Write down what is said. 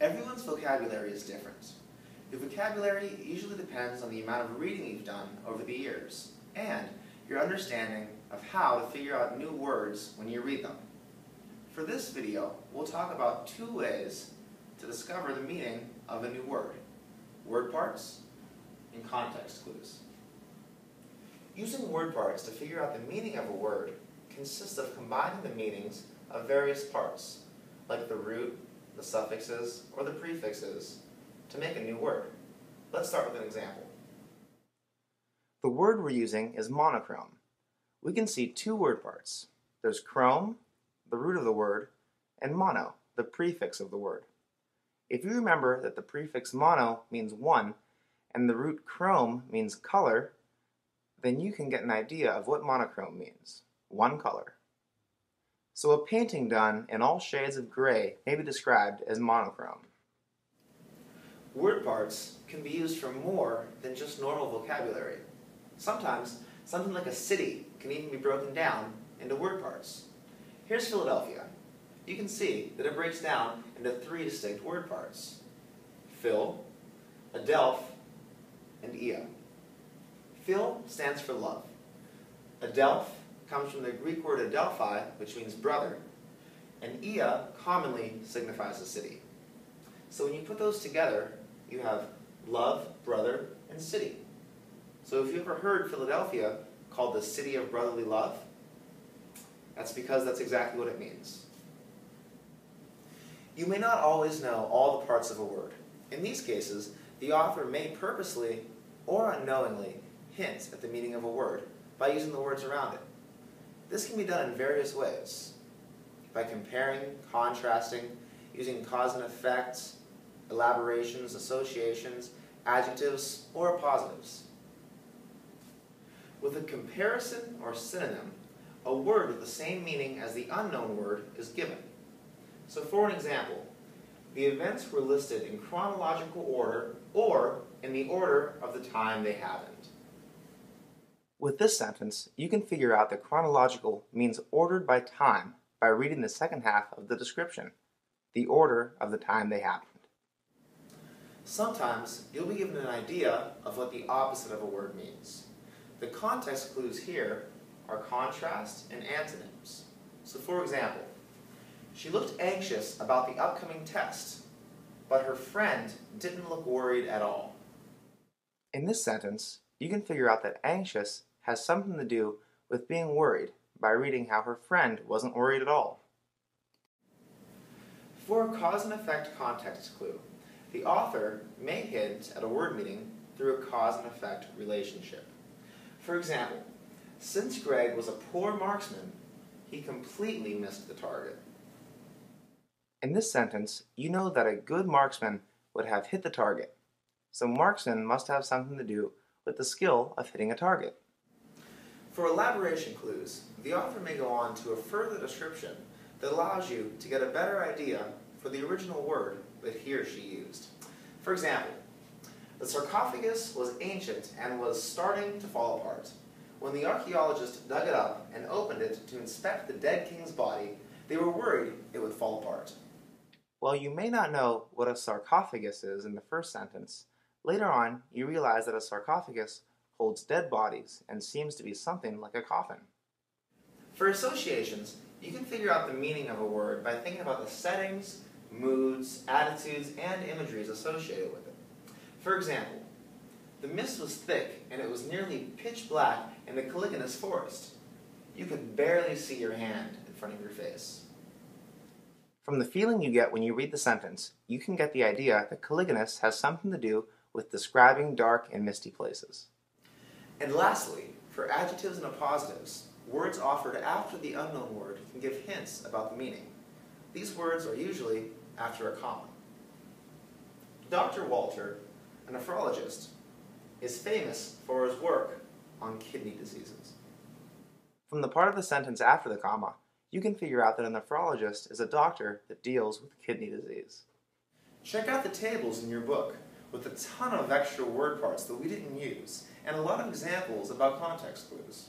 Everyone's vocabulary is different. Your vocabulary usually depends on the amount of reading you've done over the years, and your understanding of how to figure out new words when you read them. For this video, we'll talk about two ways to discover the meaning of a new word: word parts and context clues. Using word parts to figure out the meaning of a word consists of combining the meanings of various parts, like the root, the suffixes, or the prefixes, to make a new word. Let's start with an example. The word we're using is monochrome. We can see two word parts. There's chrome, the root of the word, and mono, the prefix of the word. If you remember that the prefix mono means one, and the root chrome means color, then you can get an idea of what monochrome means: one color. So a painting done in all shades of gray may be described as monochrome. Word parts can be used for more than just normal vocabulary. Sometimes, something like a city can even be broken down into word parts. Here's Philadelphia. You can see that it breaks down into three distinct word parts: Phil, Adelph, and Ia. Phil stands for love. Adelph comes from the Greek word Adelphi, which means brother, and Ia commonly signifies a city. So when you put those together, you have love, brother, and city. So if you ever heard Philadelphia called the city of brotherly love, that's because that's exactly what it means. You may not always know all the parts of a word. In these cases, the author may purposely or unknowingly hint at the meaning of a word by using the words around it. This can be done in various ways: by comparing, contrasting, using cause and effect, elaborations, associations, adjectives, or positives. With a comparison or synonym, a word with the same meaning as the unknown word is given. So for an example, the events were listed in chronological order or in the order of the time they happened. With this sentence, you can figure out that chronological means ordered by time by reading the second half of the description, the order of the time they happened. Sometimes you'll be given an idea of what the opposite of a word means. The context clues here are contrast and antonyms. So for example, she looked anxious about the upcoming test, but her friend didn't look worried at all. In this sentence, you can figure out that anxious has something to do with being worried by reading how her friend wasn't worried at all. For a cause and effect context clue, the author may hint at a word meaning through a cause and effect relationship. For example, since Greg was a poor marksman, he completely missed the target. In this sentence, you know that a good marksman would have hit the target, so marksman must have something to do with the skill of hitting a target. For elaboration clues, the author may go on to a further description that allows you to get a better idea for the original word that he or she used. For example, the sarcophagus was ancient and was starting to fall apart. When the archaeologist dug it up and opened it to inspect the dead king's body, they were worried it would fall apart. While you may not know what a sarcophagus is in the first sentence, later on you realize that a sarcophagus holds dead bodies and seems to be something like a coffin. For associations, you can figure out the meaning of a word by thinking about the settings, moods, attitudes, and imageries associated with it. For example, the mist was thick and it was nearly pitch black in the Caligonus forest. You could barely see your hand in front of your face. From the feeling you get when you read the sentence, you can get the idea that Caligonus has something to do with describing dark and misty places. And lastly, for adjectives and appositives, words offered after the unknown word can give hints about the meaning. These words are usually after a comma. Dr. Walter, a nephrologist, is famous for his work on kidney diseases. From the part of the sentence after the comma, you can figure out that a nephrologist is a doctor that deals with kidney disease. Check out the tables in your book with a ton of extra word parts that we didn't use, and a lot of examples about context clues.